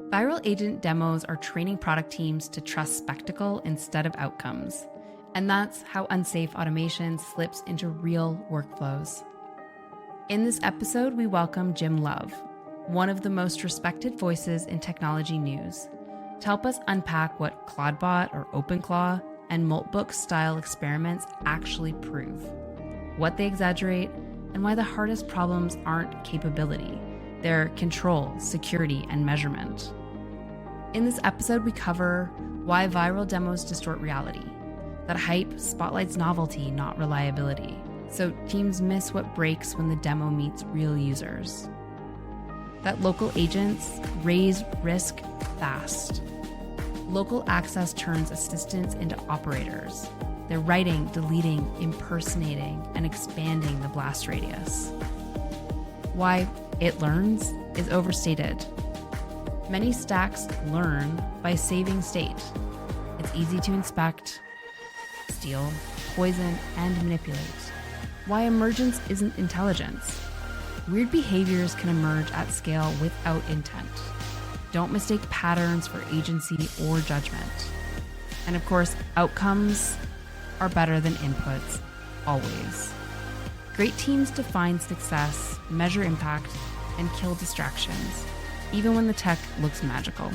Viral agent demos are training product teams to trust spectacle instead of outcomes. And that's how unsafe automation slips into real workflows. In this episode, we welcome Jim Love, one of the most respected voices in technology news, to help us unpack what Claude Bot or OpenClaw and Moltbook-style experiments actually prove, what they exaggerate, and why the hardest problems aren't capability, they're control, security, and measurement. In this episode, we cover why viral demos distort reality, that hype spotlights novelty, not reliability, so teams miss what breaks when the demo meets real users, that local agents raise risk fast. Local access turns assistants into operators. They're writing, deleting, impersonating, and expanding the blast radius. Why it learns is overstated. Many stacks learn by saving state. It's easy to inspect, steal, poison, and manipulate. Why emergence isn't intelligence. Weird behaviors can emerge at scale without intent. Don't mistake patterns for agency or judgment. And of course, outcomes are better than inputs, always. Great teams define success, measure impact, and kill distractions, even when the tech looks magical.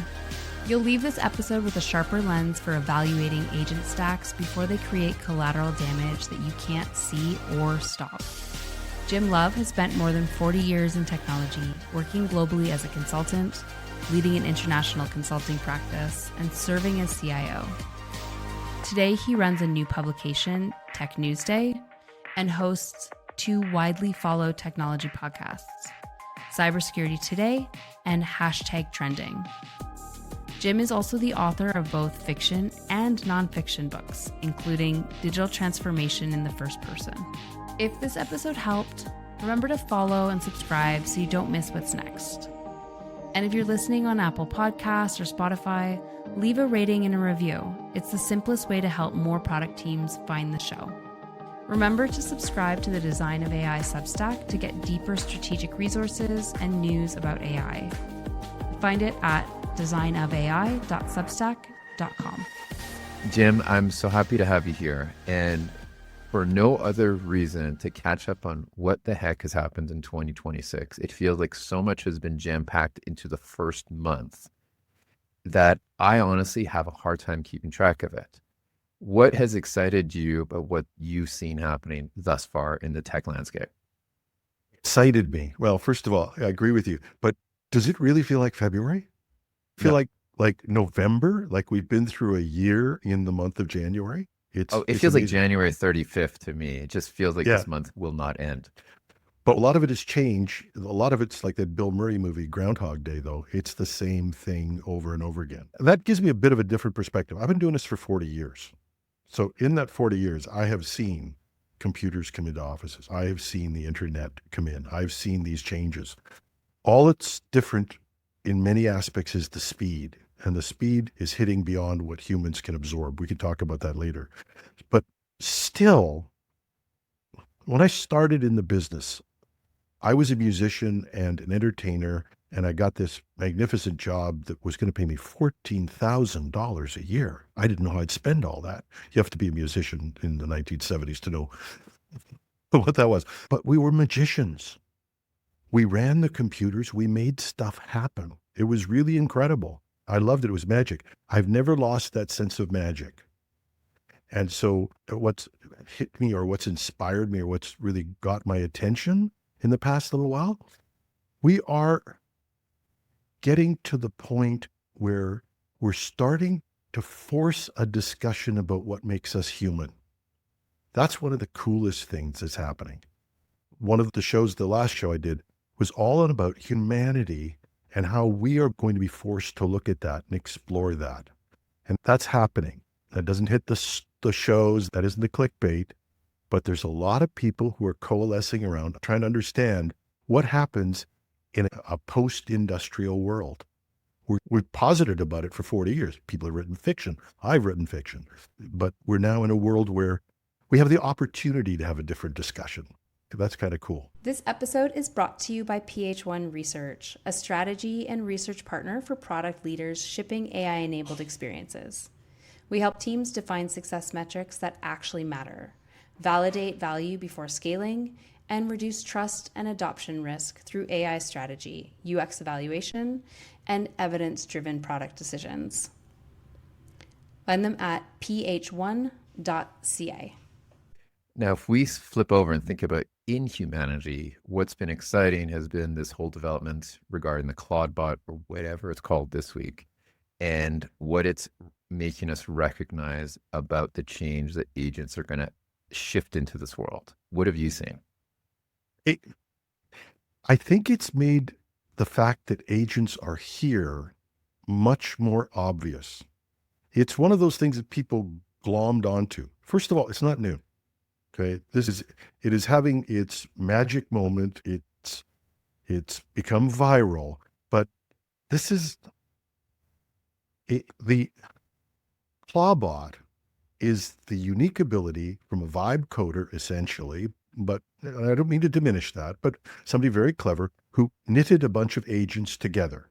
You'll leave this episode with a sharper lens for evaluating agent stacks before they create collateral damage that you can't see or stop. Jim Love has spent more than 40 years in technology, working globally as a consultant, leading an international consulting practice, and serving as CIO. Today, he runs a new publication, Tech Newsday, and hosts two widely followed technology podcasts, Cybersecurity Today and #Trending. Jim is also the author of both fiction and nonfiction books, including Digital Transformation in the First Person. If this episode helped, remember to follow and subscribe so you don't miss what's next. And if you're listening on Apple Podcasts or Spotify, leave a rating and a review. It's the simplest way to help more product teams find the show. Remember to subscribe to the Design of AI Substack to get deeper strategic resources and news about AI. Find it at designofai.substack.com. Jim, I'm so happy to have you here. And for no other reason to catch up on what the heck has happened in 2026. It feels like so much has been jam-packed into the first month that I honestly have a hard time keeping track of it. What has excited you about what you've seen happening thus far in the tech landscape? Excited me. Well, first of all, I agree with you, but does it really feel like February? Feel No. like November? Like we've been through a year in the month of January? It It's feels like amazing. January 35th to me. It just feels like this month will not end. But a lot of it has changed. A lot of it's like that Bill Murray movie, Groundhog Day, though. It's the same thing over and over again. And that gives me a bit of a different perspective. I've been doing this for 40 years. So in that 40 years, I have seen computers come into offices. I have seen the internet come in. I've seen these changes. All that's different in many aspects is the speed. And the speed is hitting beyond what humans can absorb. We can talk about that later. But still, when I started in the business, I was a musician and an entertainer, and I got this magnificent job that was going to pay me $14,000 a year. I didn't know how I'd spend all that. You have to be a musician in the 1970s to know what that was. But we were magicians. We ran the computers. We made stuff happen. It was really incredible. I loved it. It was magic. I've never lost that sense of magic. And so what's hit me or what's inspired me or what's really got my attention in the past little while, we are getting to the point where we're starting to force a discussion about what makes us human. That's one of the coolest things that's happening. One of the shows, the last show I did, was all about humanity and how we are going to be forced to look at that and explore that. And that's happening. That doesn't hit the shows, that isn't the clickbait, but there's a lot of people who are coalescing around trying to understand what happens in a post-industrial world. We've posited about it for 40 years. People have written fiction. I've written fiction. But we're now in a world where we have the opportunity to have a different discussion. That's kind of cool. This episode is brought to you by PH1 Research, a strategy and research partner for product leaders shipping AI-enabled experiences. We help teams define success metrics that actually matter, validate value before scaling, and reduce trust and adoption risk through AI strategy, UX evaluation, and evidence-driven product decisions. Find them at ph1.ca. Now, if we flip over and think about in humanity, what's been exciting has been this whole development regarding the Claude Bot, or whatever it's called this week, and what it's making us recognize about the change that agents are going to shift into this world. What have you seen? I think it's made the fact that agents are here much more obvious. It's one of those things that people glommed onto. First of all, it's not new. Okay, it is having its magic moment. It's become viral, but this is the Clawbot is the unique ability from a vibe coder, essentially. But I don't mean to diminish that, but somebody very clever who knitted a bunch of agents together,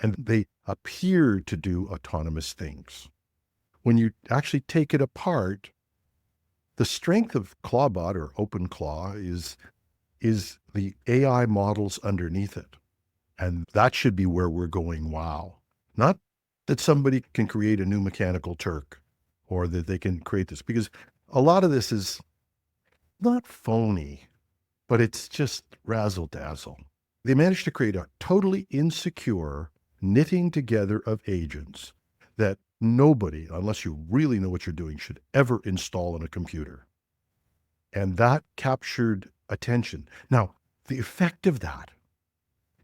and they appear to do autonomous things. When you actually take it apart, the strength of Clawbot or OpenClaw is the AI models underneath it. And that should be where we're going, wow. Not that somebody can create a new Mechanical Turk or that they can create this, because a lot of this is not phony, but it's just razzle-dazzle. They managed to create a totally insecure knitting together of agents that nobody, unless you really know what you're doing, should ever install on a computer. And that captured attention. Now, the effect of that,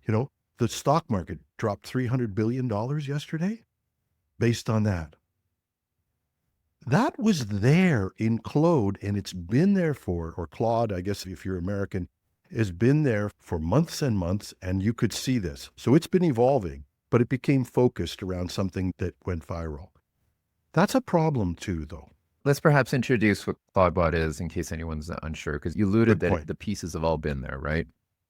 the stock market dropped $300 billion yesterday based on that. That was there in Claude, and it's been there or Claude, I guess if you're American, has been there for months and months, and you could see this. So it's been evolving, but it became focused around something that went viral. That's a problem too, though. Let's perhaps introduce what CloudBot is in case anyone's unsure, because you alluded that the pieces have all been there, right?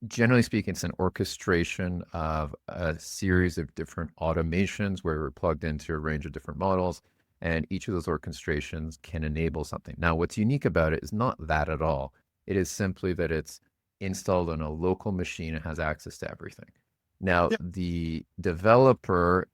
Generally speaking, it's an orchestration of a series of different automations where we're plugged into a range of different models, and each of those orchestrations can enable something. Now, what's unique about it is not that at all. It is simply that it's installed on a local machine and has access to everything. Now, the developer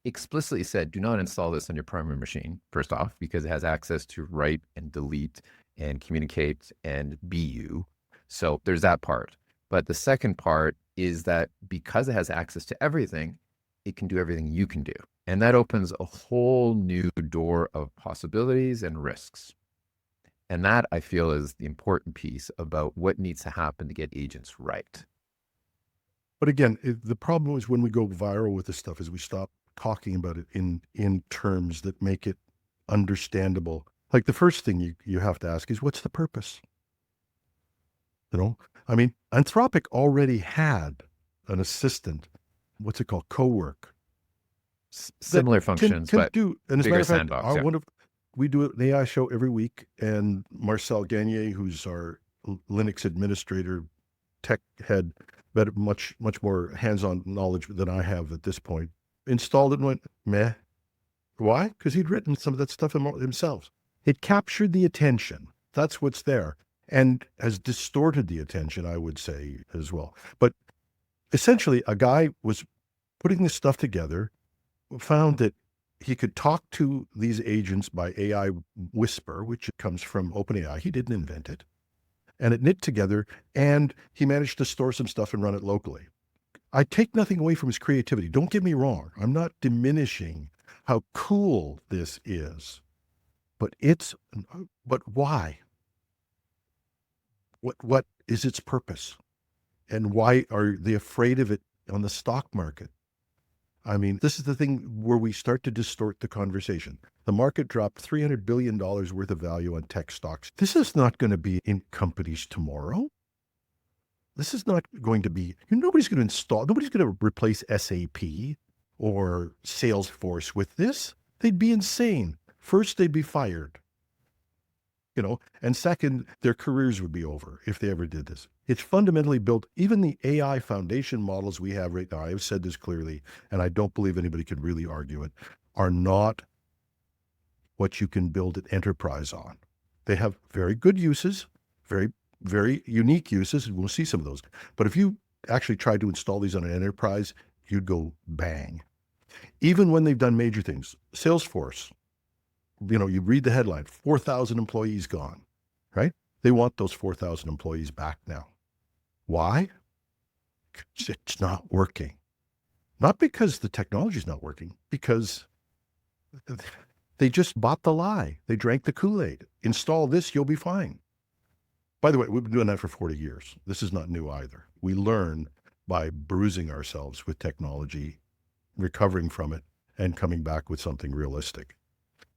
explicitly said, do not install this on your primary machine, first off, because it has access to write and delete and communicate and be you. So there's that part. But the second part is that because it has access to everything, it can do everything you can do. And that opens a whole new door of possibilities and risks. And that, I feel, is the important piece about what needs to happen to get agents right. But again, the problem is when we go viral with this stuff is we stop talking about it in terms that make it understandable. Like the first thing you have to ask is, what's the purpose? I mean, Anthropic already had an assistant, what's it called, Cowork. Similar functions, but do. And as a bigger matter of fact, sandbox. we do an AI show every week, and Marcel Gagné, who's our Linux administrator, tech head, but much more hands-on knowledge than I have at this point, installed it and went, meh. Why? Because he'd written some of that stuff himself. It captured the attention. That's what's there. And has distorted the attention, I would say, as well. But essentially, a guy was putting this stuff together, found that he could talk to these agents by AI Whisper, which comes from OpenAI. He didn't invent it. And it knit together, and he managed to store some stuff and run it locally. I take nothing away from his creativity. Don't get me wrong. I'm not diminishing how cool this is. But why? What is its purpose? And why are they afraid of it on the stock market? I mean, this is the thing where we start to distort the conversation. The market dropped $300 billion worth of value on tech stocks. This is not going to be in companies tomorrow. This is not going to be, nobody's going to replace SAP or Salesforce with this. They'd be insane. First, they'd be fired. and second, their careers would be over if they ever did this. It's fundamentally built, even the AI foundation models we have right now, I've said this clearly, and I don't believe anybody could really argue it, are not what you can build an enterprise on. They have very good uses, very, very unique uses, and we'll see some of those. But if you actually tried to install these on an enterprise, you'd go bang. Even when they've done major things, Salesforce, you read the headline, 4,000 employees gone, right? They want those 4,000 employees back now. Why? It's not working. Not because the technology is not working, because they just bought the lie. They drank the Kool-Aid. Install this, you'll be fine. By the way, we've been doing that for 40 years. This is not new either. We learn by bruising ourselves with technology, recovering from it, and coming back with something realistic.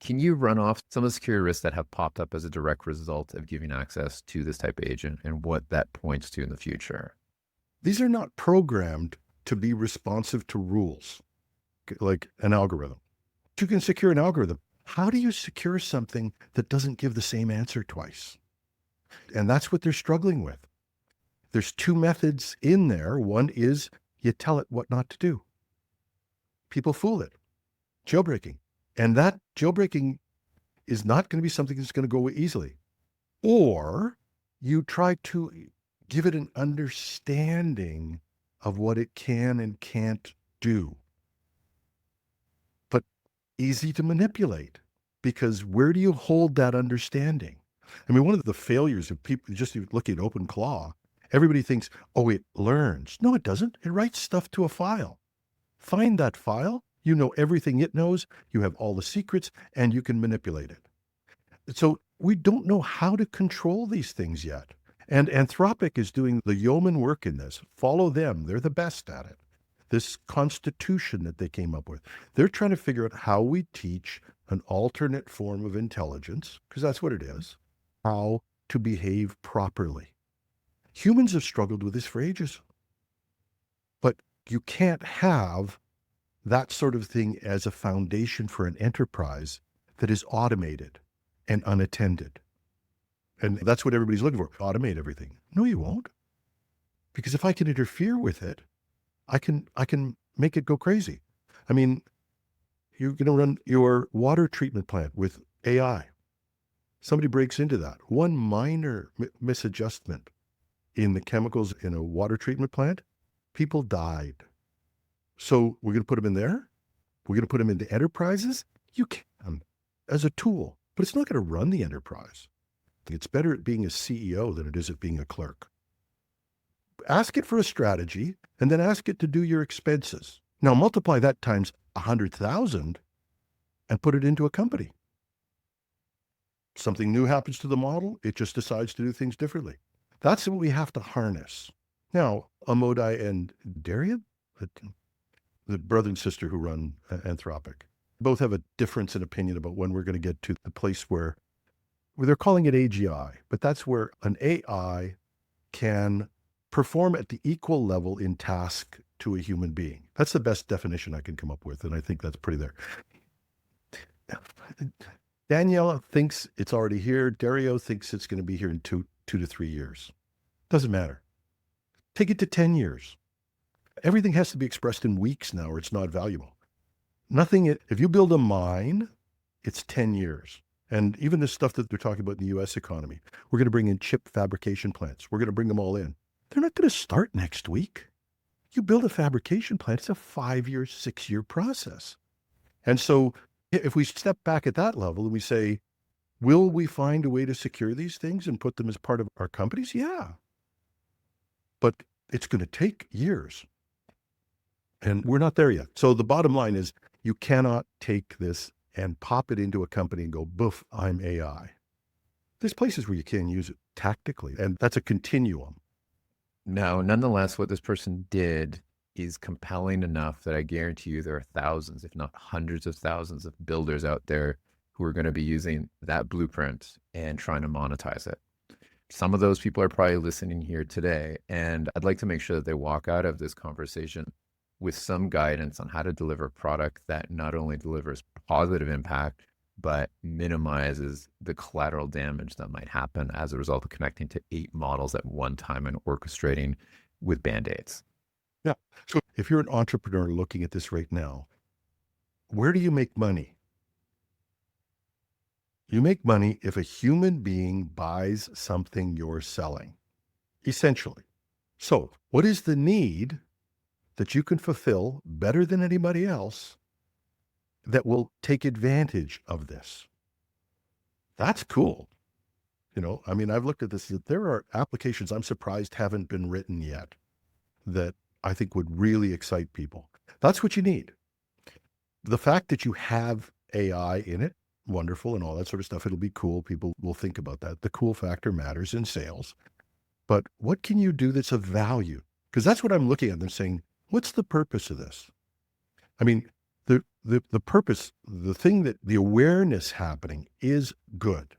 Can you run off some of the security risks that have popped up as a direct result of giving access to this type of agent and what that points to in the future? These are not programmed to be responsive to rules, like an algorithm. You can secure an algorithm. How do you secure something that doesn't give the same answer twice? And that's what they're struggling with. There's two methods in there. One is you tell it what not to do. People fool it. Jailbreaking. And that jailbreaking is not going to be something that's going to go easily. Or you try to give it an understanding of what it can and can't do. But easy to manipulate, because where do you hold that understanding? I mean, one of the failures of people, just looking at OpenClaw, everybody thinks, oh, it learns. No, it doesn't. It writes stuff to a file. Find that file. You know everything it knows. You have all the secrets, and you can manipulate it. So we don't know how to control these things yet. And Anthropic is doing the yeoman work in this. Follow them. They're the best at it. This constitution that they came up with. They're trying to figure out how we teach an alternate form of intelligence, because that's what it is, how to behave properly. Humans have struggled with this for ages. But you can't have that sort of thing as a foundation for an enterprise that is automated and unattended. And that's what everybody's looking for. Automate everything. No, you won't. Because if I can interfere with it, I can make it go crazy. I mean, you're going to run your water treatment plant with AI. Somebody breaks into that. One minor misadjustment in the chemicals in a water treatment plant, people died. So we're going to put them in there? We're going to put them into enterprises? You can, as a tool. But it's not going to run the enterprise. It's better at being a CEO than it is at being a clerk. Ask it for a strategy, and then ask it to do your expenses. Now multiply that times 100,000 and put it into a company. Something new happens to the model, it just decides to do things differently. That's what we have to harness. Now, Amodai and Darian, the brother and sister who run Anthropic, both have a difference in opinion about when we're going to get to the place where they're calling it AGI, but that's where an AI can perform at the equal level in task to a human being. That's the best definition I can come up with, and I think that's pretty there. Daniela thinks it's already here. Dario thinks it's going to be here in two to 3 years. Doesn't matter. Take it to 10 years. Everything has to be expressed in weeks now, or it's not valuable. Nothing, if you build a mine, it's 10 years. And even the stuff that they're talking about in the US economy, we're going to bring in chip fabrication plants. We're going to bring them all in. They're not going to start next week. You build a fabrication plant, it's a 5-year, 6-year process. And so if we step back at that level and we say, will we find a way to secure these things and put them as part of our companies? Yeah. But it's going to take years. And we're not there yet. So the bottom line is you cannot take this and pop it into a company and go, boof, I'm AI. There's places where you can use it tactically, and that's a continuum. Now, nonetheless, what this person did is compelling enough that I guarantee you there are thousands, if not hundreds of thousands of builders out there who are going to be using that blueprint and trying to monetize it. Some of those people are probably listening here today, and I'd like to make sure that they walk out of this conversation with some guidance on how to deliver a product that not only delivers positive impact, but minimizes the collateral damage that might happen as a result of connecting to 8 models at one time and orchestrating with band-aids. Yeah. So if you're an entrepreneur looking at this right now, where do you make money? You make money if a human being buys something you're selling, essentially. So what is the need that you can fulfill better than anybody else that will take advantage of this? That's cool. I mean, I've looked at this, that there are applications I'm surprised haven't been written yet that I think would really excite people. That's what you need. The fact that you have AI in it, wonderful, and all that sort of stuff, it'll be cool. People will think about that. The cool factor matters in sales. But what can you do that's of value? Because that's what I'm looking at. They're saying, what's the purpose of this? I mean, the purpose, the thing that the awareness happening is good.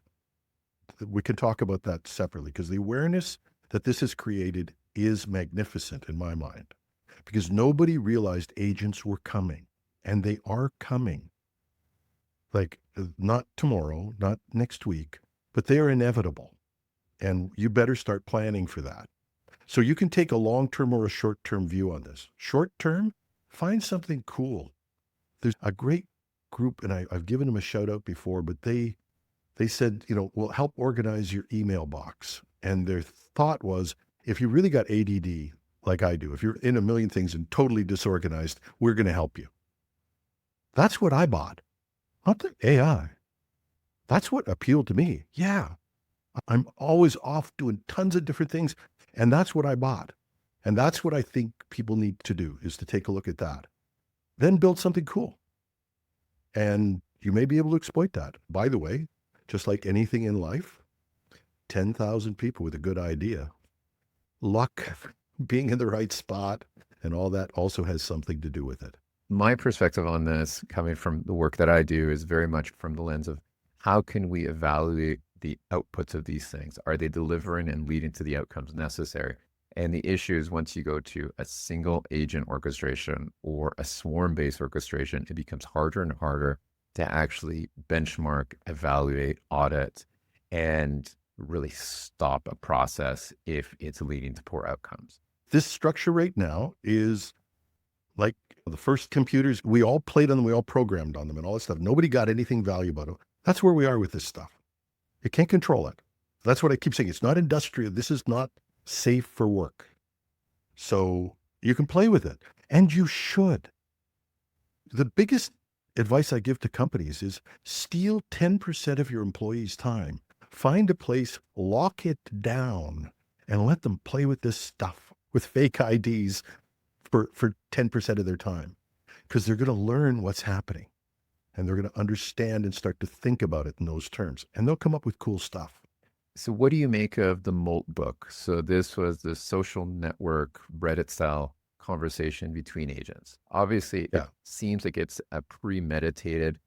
We can talk about that separately, because the awareness that this has created is magnificent in my mind, because nobody realized agents were coming, and they are coming. Like, not tomorrow, not next week, but they are inevitable. And you better start planning for that. So you can take a long-term or a short-term view on this. Short-term, find something cool. There's a great group, and I've given them a shout out before, but they said, we'll help organize your email box. And their thought was, if you really got ADD, like I do, if you're in a million things and totally disorganized, we're going to help you. That's what I bought, not the AI. That's what appealed to me. Yeah, I'm always off doing tons of different things. And that's what I bought. And that's what I think people need to do, is to take a look at that. Then build something cool. And you may be able to exploit that. By the way, just like anything in life, 10,000 people with a good idea, luck, being in the right spot, and all that also has something to do with it. My perspective on this, coming from the work that I do, is very much from the lens of how can we evaluate the outputs of these things? Are they delivering and leading to the outcomes necessary? And the issue is, once you go to a single agent orchestration or a swarm-based orchestration, it becomes harder and harder to actually benchmark, evaluate, audit, and really stop a process if it's leading to poor outcomes. This structure right now is like the first computers. We all played on them, we all programmed on them and all that stuff. Nobody got anything valuable out of it. That's where we are with this stuff. You can't control it. That's what I keep saying. It's not industrial. This is not safe for work. So you can play with it, and you should. The biggest advice I give to companies is steal 10% of your employees' time. Find a place, lock it down, and let them play with this stuff with fake IDs for 10% of their time, because they're going to learn what's happening, and they're going to understand and start to think about it in those terms, and they'll come up with cool stuff. So what do you make of the Moltbook? So this was the social network, Reddit-style conversation between agents. Obviously, It seems like it's a premeditated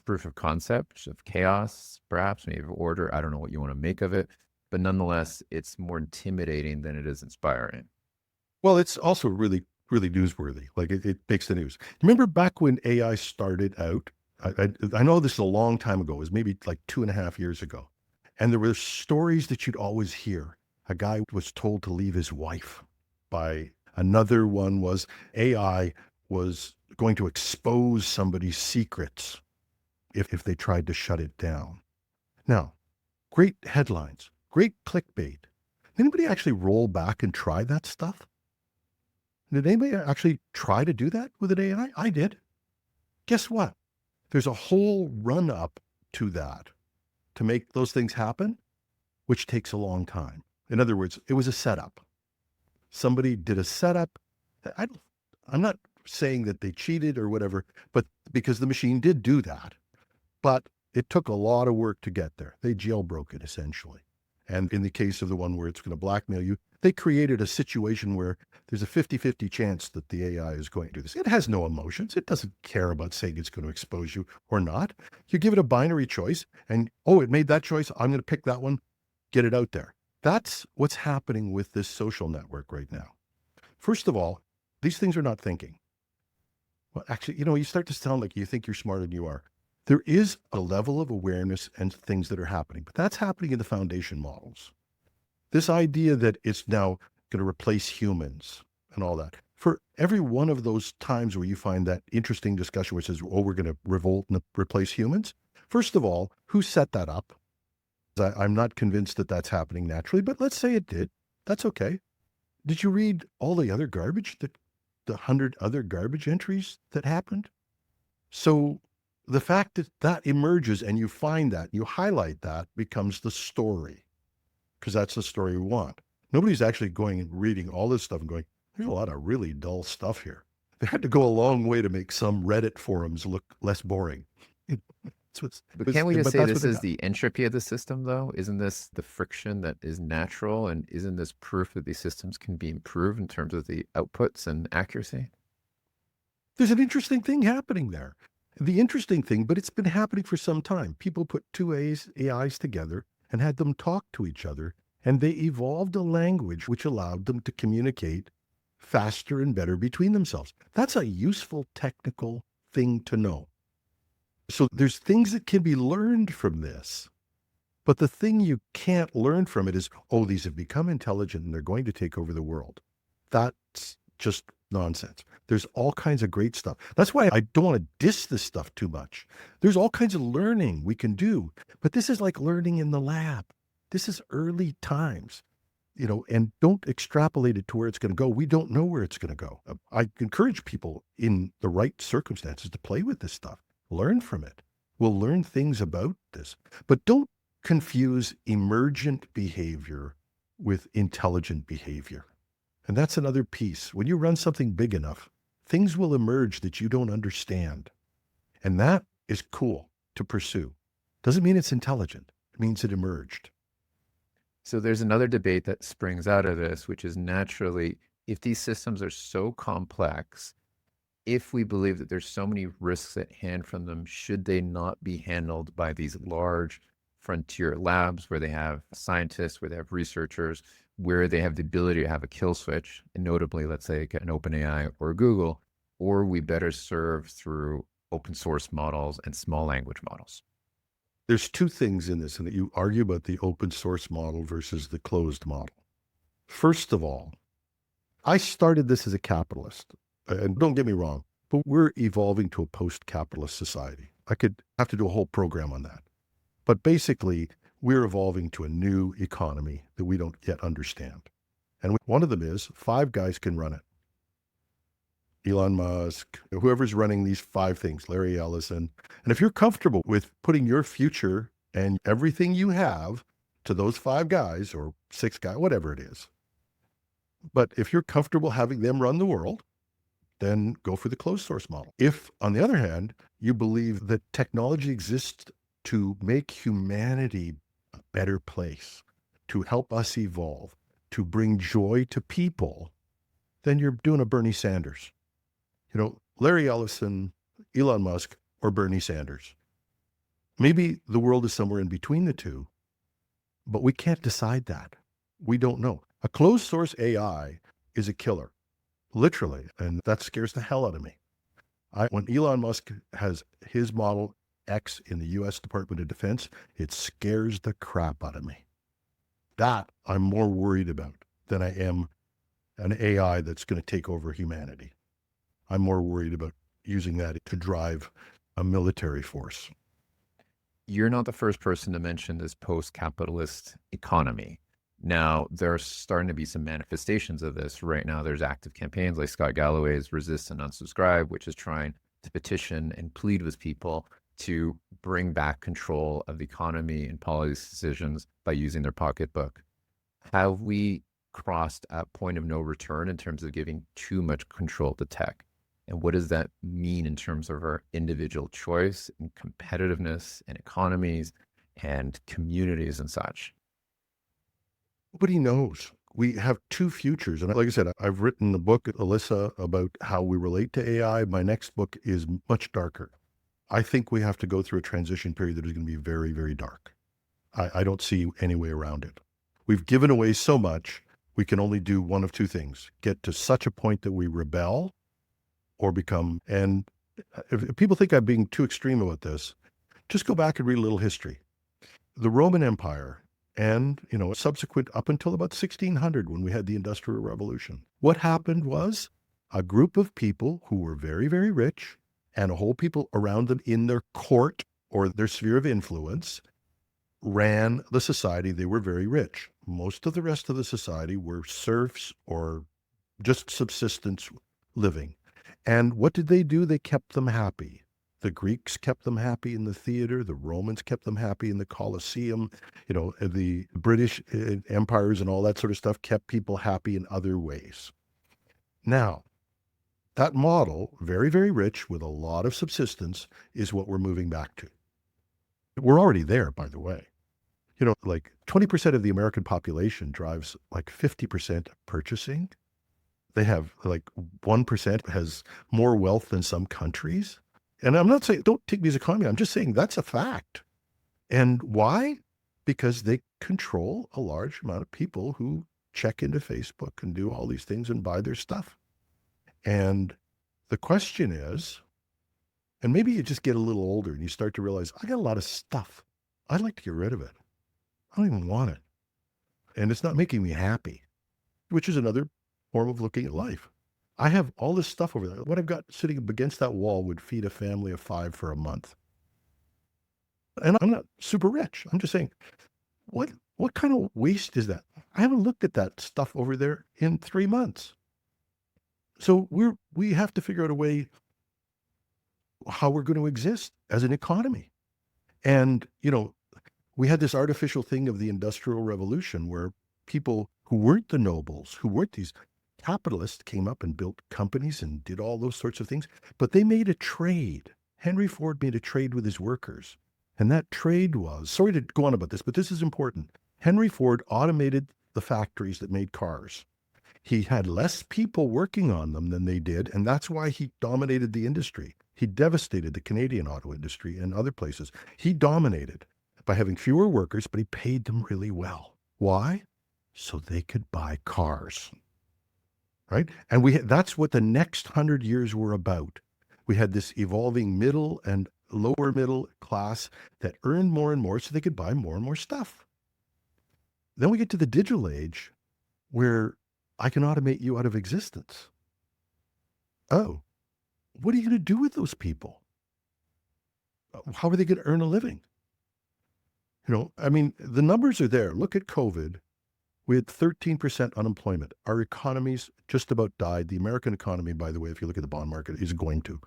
proof of concept of chaos, perhaps, maybe of order. I don't know what you want to make of it, but nonetheless, it's more intimidating than it is inspiring. Well, it's also really, really newsworthy. Like it makes the news. Remember back when AI started out? I know this is a long time ago. It was maybe like 2.5 years ago. And there were stories that you'd always hear. A guy was told to leave his wife by another one was AI was going to expose somebody's secrets if they tried to shut it down. Now, great headlines, great clickbait. Anybody actually roll back and try that stuff? Did anybody actually try to do that with an AI? I did. Guess what? There's a whole run up to that to make those things happen, which takes a long time. In other words, it was a setup. Somebody did a setup. I'm not saying that they cheated or whatever, but because the machine did do that, but it took a lot of work to get there. They jailbroke it essentially. And in the case of the one where it's going to blackmail you, they created a situation where there's a 50-50 chance that the AI is going to do this. It has no emotions. It doesn't care about saying it's going to expose you or not. You give it a binary choice and, oh, it made that choice. I'm going to pick that one, get it out there. That's what's happening with this social network right now. First of all, these things are not thinking. Well, actually, you start to sound like you think you're smarter than you are. There is a level of awareness and things that are happening, but that's happening in the foundation models. This idea that it's now going to replace humans and all that. For every one of those times where you find that interesting discussion where it says, oh, we're going to revolt and replace humans. First of all, who set that up? I'm not convinced that that's happening naturally, but let's say it did. That's okay. Did you read all the other garbage, the 100 other garbage entries that happened? So the fact that that emerges and you find that, you highlight that, becomes the story, because that's the story we want. Nobody's actually going and reading all this stuff and going, there's a lot of really dull stuff here. They had to go a long way to make some Reddit forums look less boring. But can't we just say this is the entropy of the system, though? Isn't this the friction that is natural? And isn't this proof that these systems can be improved in terms of the outputs and accuracy? There's an interesting thing happening there. The interesting thing, but it's been happening for some time. People put two AIs together and had them talk to each other, and they evolved a language which allowed them to communicate faster and better between themselves. That's a useful technical thing to know. So there's things that can be learned from this, but the thing you can't learn from it is, oh, these have become intelligent and they're going to take over the world. That's just nonsense. There's all kinds of great stuff. That's why I don't want to diss this stuff too much. There's all kinds of learning we can do, but this is like learning in the lab. This is early times, and don't extrapolate it to where it's going to go. We don't know where it's going to go. I encourage people in the right circumstances to play with this stuff. Learn from it. We'll learn things about this, but don't confuse emergent behavior with intelligent behavior. And that's another piece. When you run something big enough, things will emerge that you don't understand. And that is cool to pursue. Doesn't mean it's intelligent. It means it emerged. So there's another debate that springs out of this, which is naturally, if these systems are so complex, if we believe that there's so many risks at hand from them, should they not be handled by these large frontier labs where they have scientists, where they have researchers, where they have the ability to have a kill switch, and notably, let's say an OpenAI or Google, or we better serve through open source models and small language models? There's two things in this, and that you argue about the open source model versus the closed model. First of all, I started this as a capitalist. And don't get me wrong, but we're evolving to a post-capitalist society. I could have to do a whole program on that. But basically, we're evolving to a new economy that we don't yet understand. And one of them is 5 guys can run it. Elon Musk, whoever's running these 5 things, Larry Ellison. And if you're comfortable with putting your future and everything you have to those 5 guys or 6 guys, whatever it is. But if you're comfortable having them run the world, then go for the closed source model. If, on the other hand, you believe that technology exists to make humanity a better place, to help us evolve, to bring joy to people, then you're doing a Bernie Sanders. Larry Ellison, Elon Musk, or Bernie Sanders. Maybe the world is somewhere in between the two, but we can't decide that. We don't know. A closed source AI is a killer. Literally, and that scares the hell out of me. When Elon Musk has his Model X in the U.S. Department of Defense, it scares the crap out of me. That I'm more worried about than I am an AI that's going to take over humanity. I'm more worried about using that to drive a military force. You're not the first person to mention this post-capitalist economy. Now, there are starting to be some manifestations of this. Right now, there's active campaigns like Scott Galloway's Resist and Unsubscribe, which is trying to petition and plead with people to bring back control of the economy and policy decisions by using their pocketbook. Have we crossed a point of no return in terms of giving too much control to tech? And what does that mean in terms of our individual choice and competitiveness and economies and communities and such? Nobody knows. We have 2 futures. And like I said, I've written the book, Alyssa, about how we relate to AI. My next book is much darker. I think we have to go through a transition period that is going to be very, very dark. I don't see any way around it. We've given away so much, we can only do one of 2 things. Get to such a point that we rebel or become, and if people think I'm being too extreme about this, Just go back and read a little history. The Roman Empire and, subsequent up until about 1600 when we had the Industrial Revolution. What happened was a group of people who were very, very rich and a whole people around them in their court or their sphere of influence ran the society. They were very rich. Most of the rest of the society were serfs or just subsistence living. And what did they do? They kept them happy. The Greeks kept them happy in the theater. The Romans kept them happy in the Colosseum. The British empires and all that sort of stuff kept people happy in other ways. Now, that model, very, very rich with a lot of subsistence, is what we're moving back to. We're already there, by the way. Like 20% of the American population drives like 50% purchasing. They have like 1% has more wealth than some countries. And I'm not saying, don't take me as a commie. I'm just saying that's a fact. And why? Because they control a large amount of people who check into Facebook and do all these things and buy their stuff. And the question is, and maybe you just get a little older and you start to realize, I got a lot of stuff. I'd like to get rid of it. I don't even want it. And it's not making me happy, which is another form of looking at life. I have all this stuff over there. What I've got sitting against that wall would feed a family of 5 for a month. And I'm not super rich. I'm just saying, what kind of waste is that? I haven't looked at that stuff over there in 3 months. So we have to figure out a way how we're going to exist as an economy. And, we had this artificial thing of the Industrial Revolution where people who weren't the nobles, who weren't these capitalists, came up and built companies and did all those sorts of things, but they made a trade. Henry Ford made a trade with his workers. And that trade was, sorry to go on about this, but this is important. Henry Ford automated the factories that made cars. He had less people working on them than they did, and that's why he dominated the industry. He devastated the Canadian auto industry and other places. He dominated by having fewer workers, but he paid them really well. Why? So they could buy cars. Right? And that's what the next 100 years were about. We had this evolving middle and lower middle class that earned more and more so they could buy more and more stuff. Then we get to the digital age where I can automate you out of existence. Oh, what are you going to do with those people? How are they going to earn a living? The numbers are there. Look at COVID. We had 13% unemployment. Our economies just about died. The American economy, by the way, if you look at the bond market, is going to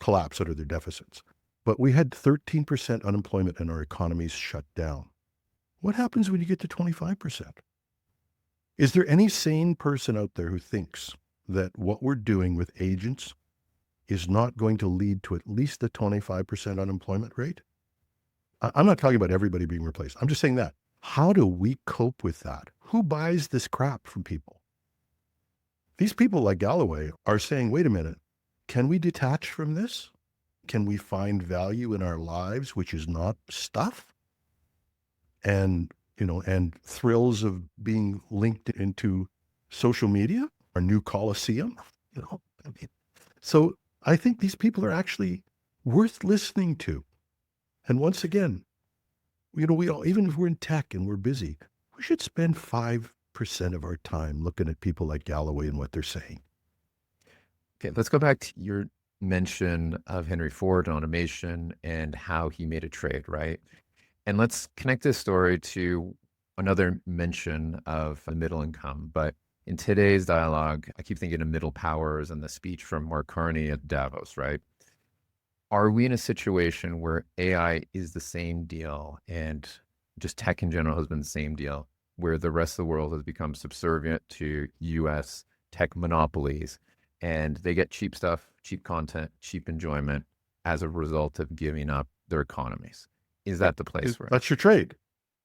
collapse under their deficits. But we had 13% unemployment and our economies shut down. What happens when you get to 25%? Is there any sane person out there who thinks that what we're doing with agents is not going to lead to at least a 25% unemployment rate? I'm not talking about everybody being replaced. I'm just saying that. How do we cope with that? Who buys this crap from people? These people like Galloway are saying, wait a minute, can we detach from this? Can we find value in our lives, which is not stuff? And thrills of being linked into social media, our new Colosseum, So I think these people are actually worth listening to. And once again, we all, even if we're in tech and we're busy, we should spend 5% of our time looking at people like Galloway and what they're saying. Okay, let's go back to your mention of Henry Ford and automation and how he made a trade, right? And let's connect this story to another mention of the middle income. But in today's dialogue, I keep thinking of middle powers and the speech from Mark Carney at Davos, right? Are we in a situation where AI is the same deal and just tech in general has been the same deal, where the rest of the world has become subservient to US tech monopolies and they get cheap stuff, cheap content, cheap enjoyment as a result of giving up their economies? Is that the place where that's your trade?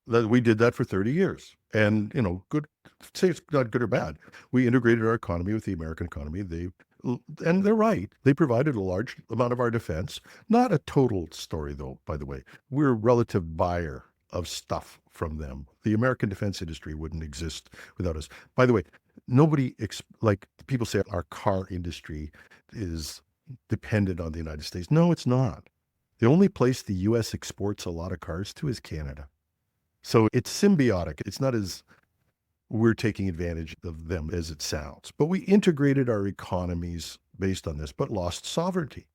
We did that for 30 years. And, good, say it's not good or bad. We integrated our economy with the American economy. And they're right. They provided a large amount of our defense. Not a total story, though, by the way. We're a relative buyer of stuff from them. The American defense industry wouldn't exist without us. By the way, like people say our car industry is dependent on the United States. No, it's not. The only place the U.S. exports a lot of cars to is Canada. So it's symbiotic. It's not as we're taking advantage of them as it sounds. But we integrated our economies based on this, but lost sovereignty.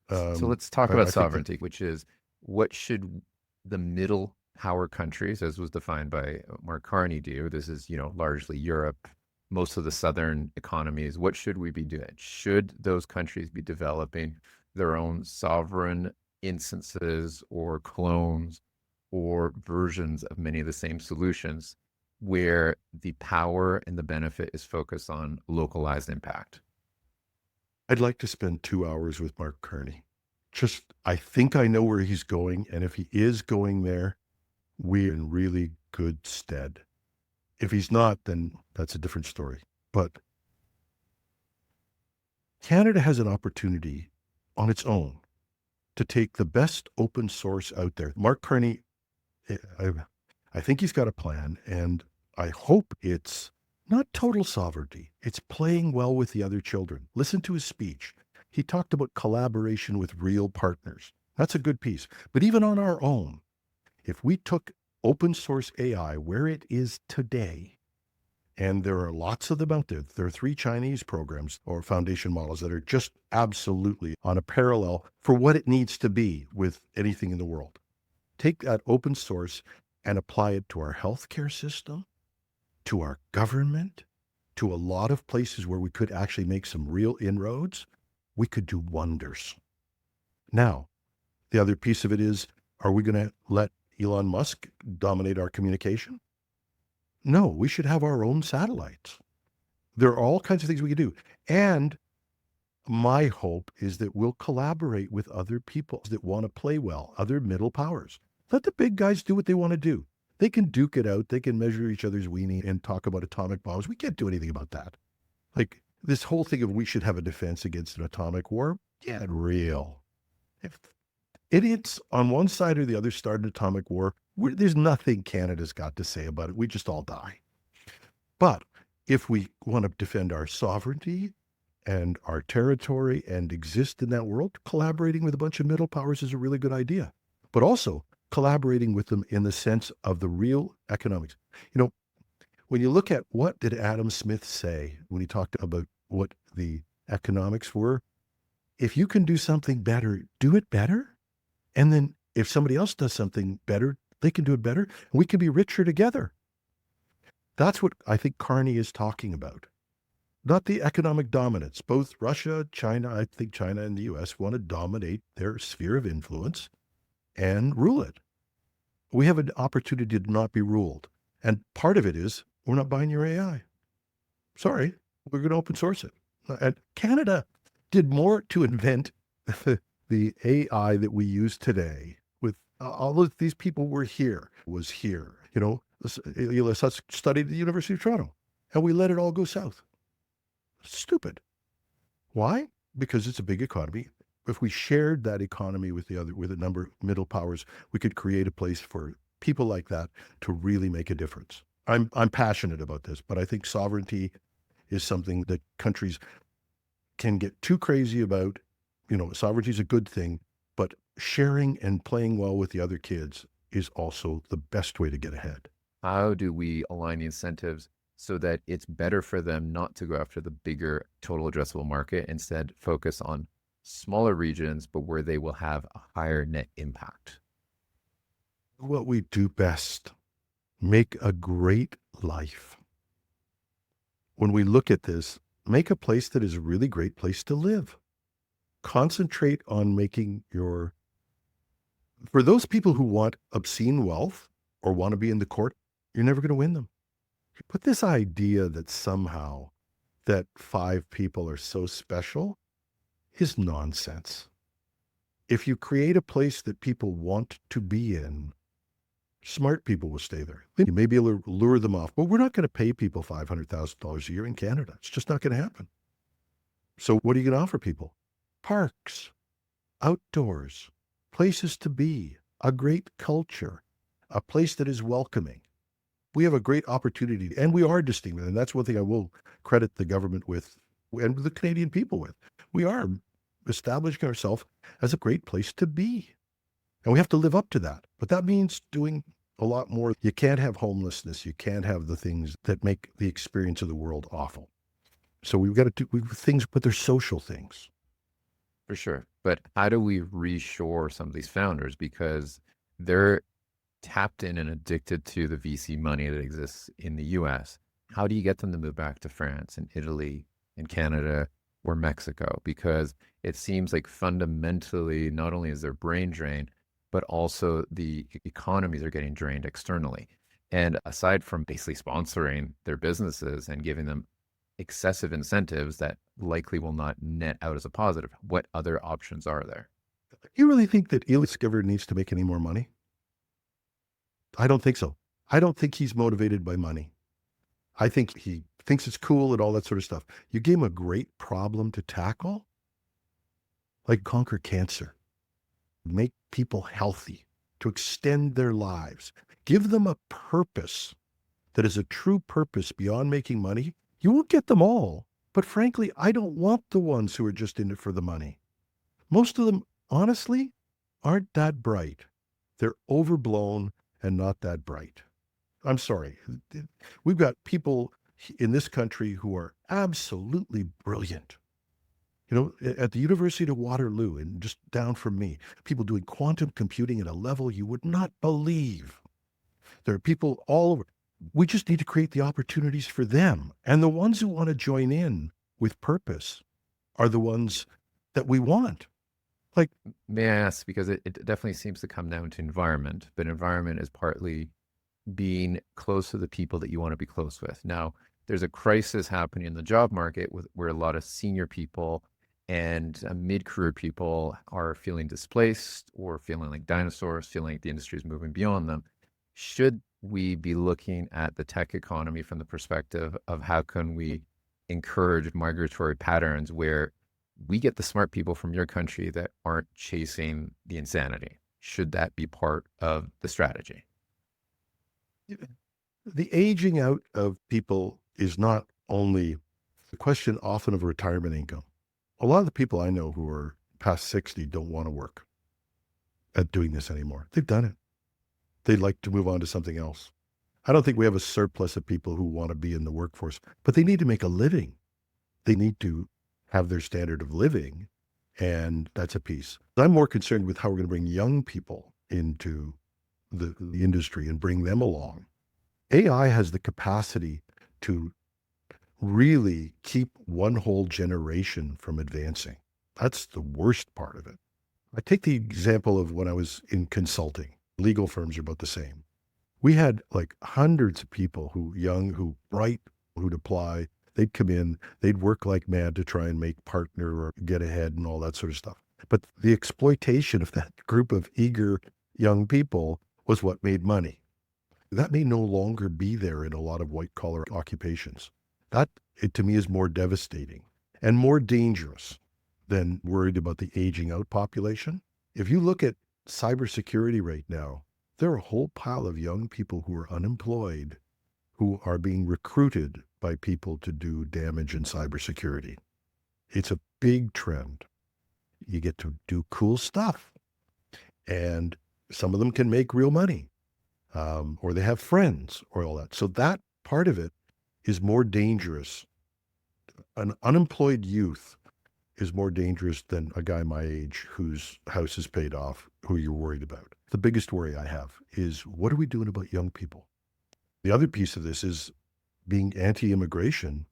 So let's talk I about think that sovereignty, which is what should the middle power countries, as was defined by Mark Carney, do? This is, largely Europe, most of the southern economies. What should we be doing? Should those countries be developing their own sovereign instances or clones or versions of many of the same solutions where the power and the benefit is focused on localized impact? I'd like to spend 2 hours with Mark Carney. I think I know where he's going. And if he is going there, we're in really good stead. If he's not, then that's a different story. But Canada has an opportunity on its own to take the best open source out there. Mark Carney, I think he's got a plan, and I hope it's not total sovereignty. It's playing well with the other children. Listen to his speech. He talked about collaboration with real partners. That's a good piece. But even on our own, if we took open source AI where it is today, and there are lots of them out there. There are 3 Chinese programs or foundation models that are just absolutely on a parallel for what it needs to be with anything in the world. Take that open source and apply it to our healthcare system, to our government, to a lot of places where we could actually make some real inroads. We could do wonders. Now, the other piece of it is, are we going to let Elon Musk dominate our communication? No, we should have our own satellites. There are all kinds of things we can do. And my hope is that we'll collaborate with other people that want to play well, other middle powers. Let the big guys do what they want to do. They can duke it out. They can measure each other's weenie and talk about atomic bombs. We can't do anything about that. Like this whole thing of we should have a defense against an atomic war. Get real. If idiots on one side or the other start an atomic war, there's nothing Canada's got to say about it. We just all die. But if we want to defend our sovereignty and our territory and exist in that world, collaborating with a bunch of middle powers is a really good idea. But also collaborating with them in the sense of the real economics. When you look at what did Adam Smith say when he talked about what the economics were, if you can do something better, do it better. And then if somebody else does something better, they can do it better. And we can be richer together. That's what I think Carney is talking about. Not the economic dominance. Both Russia, China, I think China and the US want to dominate their sphere of influence and rule it. We have an opportunity to not be ruled. And part of it is we're not buying your AI. Sorry, we're going to open source it. And Canada did more to invent the AI that we use today with all of these people was here. Let's study at the University of Toronto, and we let it all go south. Stupid. Why? Because it's a big economy. If we shared that economy with a number of middle powers, we could create a place for people like that to really make a difference. I'm passionate about this, but I think sovereignty is something that countries can get too crazy about. Sovereignty is a good thing, but sharing and playing well with the other kids is also the best way to get ahead. How do we align the incentives so that it's better for them not to go after the bigger total addressable market, instead focus on smaller regions, but where they will have a higher net impact? What we do best, make a great life. When we look at this, make a place that is a really great place to live. Concentrate on making for those people who want obscene wealth or want to be in the court, you're never going to win them. But this idea that somehow that 5 people are so special is nonsense. If you create a place that people want to be in, smart people will stay there. You may be able to lure them off, but we're not going to pay people $500,000 a year in Canada. It's just not going to happen. So what are you going to offer people? Parks, outdoors, places to be, a great culture, a place that is welcoming. We have a great opportunity, and we are distinct, and that's one thing I will credit the government with and the Canadian people with. We are establishing ourselves as a great place to be. And we have to live up to that. But that means doing a lot more. You can't have homelessness. You can't have the things that make the experience of the world awful. So we've got to do things, but they're social things. For sure. But how do we reshore some of these founders? Because they're tapped in and addicted to the VC money that exists in the US. How do you get them to move back to France and Italy and Canada or Mexico? Because it seems like fundamentally, not only is their brain drained, but also the economies are getting drained externally. And aside from basically sponsoring their businesses and giving them excessive incentives that likely will not net out as a positive, what other options are there? You really think that Elix Giver needs to make any more money? I don't think so. I don't think he's motivated by money. I think he thinks it's cool and all that sort of stuff. You gave him a great problem to tackle, like conquer cancer, make people healthy, to extend their lives, give them a purpose that is a true purpose beyond making money. You won't get them all. But frankly, I don't want the ones who are just in it for the money. Most of them, honestly, aren't that bright. They're overblown and not that bright. I'm sorry. We've got people in this country who are absolutely brilliant. You know, at the University of Waterloo, and just down from me, people doing quantum computing at a level you would not believe. There are people all over. We just need to create the opportunities for them. And the ones who want to join in with purpose are the ones that we want. Like, may I ask, because it definitely seems to come down to environment, but environment is partly being close to the people that you want to be close with. Now, there's a crisis happening in the job market where a lot of senior people and mid-career people are feeling displaced or feeling like dinosaurs, feeling like the industry is moving beyond them. Should we be looking at the tech economy from the perspective of how can we encourage migratory patterns where we get the smart people from your country that aren't chasing the insanity? Should that be part of the strategy? the aging out of people is not only the question often of retirement income. A lot of the people I know who are past 60 don't want to work at doing this anymore. They've done it. They'd like to move on to something else. I don't think we have a surplus of people who want to be in the workforce, but they need to make a living. They need to have their standard of living, and that's a piece. I'm more concerned with how we're going to bring young people into the industry and bring them along. AI has the capacity to really keep one whole generation from advancing. That's the worst part of it. I take the example of when I was in consulting. Legal firms are about the same. We had like hundreds of people who bright, who'd apply. They'd come in, they'd work like mad to try and make partner or get ahead and all that sort of stuff. But the exploitation of that group of eager young people was what made money. That may no longer be there in a lot of white collar occupations. That, to me, is more devastating and more dangerous than worried about the aging out population. If you look at cybersecurity right now, there are a whole pile of young people who are unemployed who are being recruited by people to do damage in cybersecurity. It's a big trend. You get to do cool stuff, and some of them can make real money, or they have friends or all that. So that part of it is more dangerous. An unemployed youth is more dangerous than a guy my age whose house is paid off, who you're worried about. The biggest worry I have is, what are we doing about young people? The other piece of this is being anti-immigration.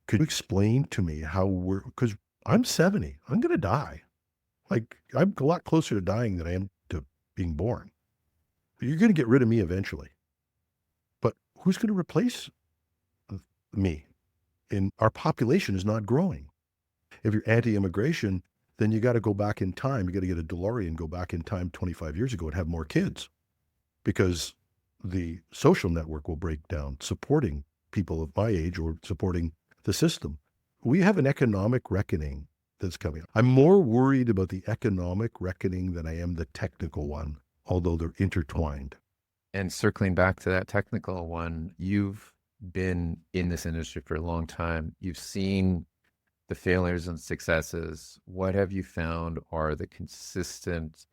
Could you explain to me how because I'm 70, I'm going to die. Like, I'm a lot closer to dying than I am to being born. You're going to get rid of me eventually. But who's going to replace me? And our population is not growing. If you're anti-immigration, then you got to go back in time. You got to get a DeLorean, go back in time 25 years ago and have more kids, because the social network will break down supporting people of my age or supporting the system. We have an economic reckoning that's coming. I'm more worried about the economic reckoning than I am the technical one, although they're intertwined. And circling back to that technical one, you've been in this industry for a long time. You've seen the failures and successes, what have you found are the consistent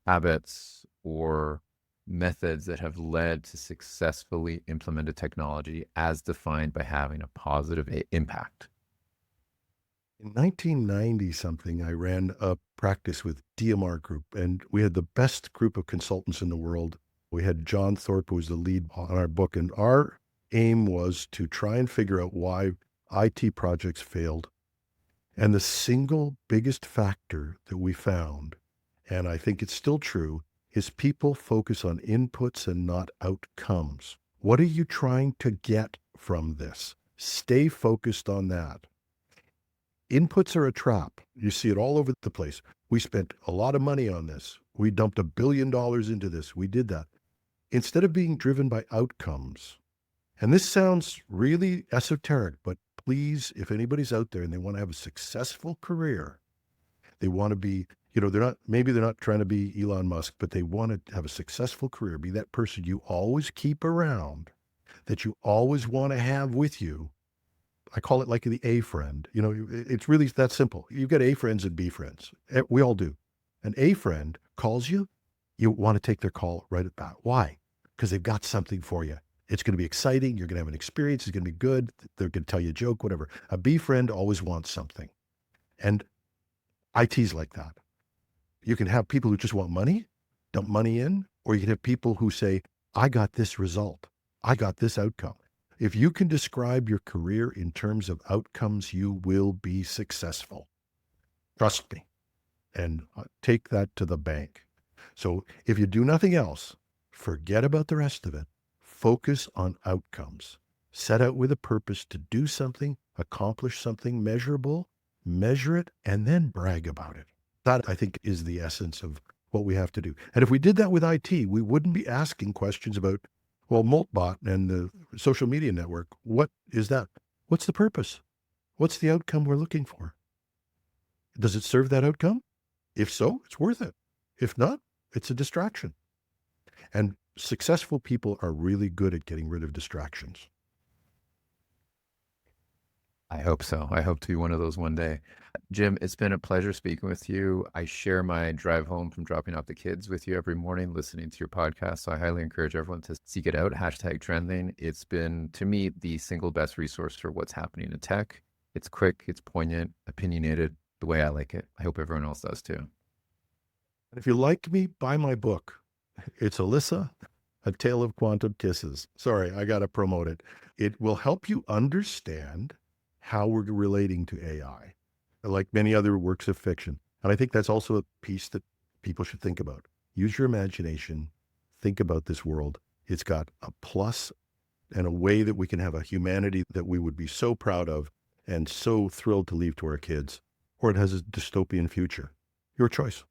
habits or methods that have led to successfully implemented technology as defined by having a positive impact? In 1990 something, I ran a practice with DMR Group, and we had the best group of consultants in the world. We had John Thorpe, who was the lead on our book, and our aim was to try and figure out why IT projects failed. And the single biggest factor that we found, and I think it's still true, is people focus on inputs and not outcomes. What are you trying to get from this? Stay focused on that. Inputs are a trap. You see it all over the place. We spent a lot of money on this. We dumped $1 billion into this. We did that. Instead of being driven by outcomes, and this sounds really esoteric, but please, if anybody's out there and they want to have a successful career, they want to be, maybe they're not trying to be Elon Musk, but they want to have a successful career, be that person you always keep around, that you always want to have with you. I call it like the A friend. It's really that simple. You've got A friends and B friends. We all do. An A friend calls you, you want to take their call right at bat. Why? Because they've got something for you. It's going to be exciting. You're going to have an experience. It's going to be good. They're going to tell you a joke, whatever. A B friend always wants something. And IT's like that. You can have people who just want money, dump money in, or you can have people who say, I got this result. I got this outcome. If you can describe your career in terms of outcomes, you will be successful. Trust me. And take that to the bank. So if you do nothing else, forget about the rest of it. Focus on outcomes. Set out with a purpose to do something, accomplish something measurable, measure it, and then brag about it. That, I think, is the essence of what we have to do. And if we did that with IT, we wouldn't be asking questions about, well, Moltbot and the social media network, what is that? What's the purpose? What's the outcome we're looking for? Does it serve that outcome? If so, it's worth it. If not, it's a distraction. And successful people are really good at getting rid of distractions. I hope so. I hope to be one of those one day. Jim, it's been a pleasure speaking with you. I share my drive home from dropping off the kids with you every morning, listening to your podcast. So I highly encourage everyone to seek it out, #trending. It's been, to me, the single best resource for what's happening in tech. It's quick, it's poignant, opinionated, the way I like it. I hope everyone else does too. And if you like me, buy my book. It's Alyssa, A Tale of Quantum Kisses. Sorry, I got to promote it. It will help you understand how we're relating to AI, like many other works of fiction. And I think that's also a piece that people should think about. Use your imagination. Think about this world. It's got a plus and a way that we can have a humanity that we would be so proud of and so thrilled to leave to our kids, or it has a dystopian future. Your choice.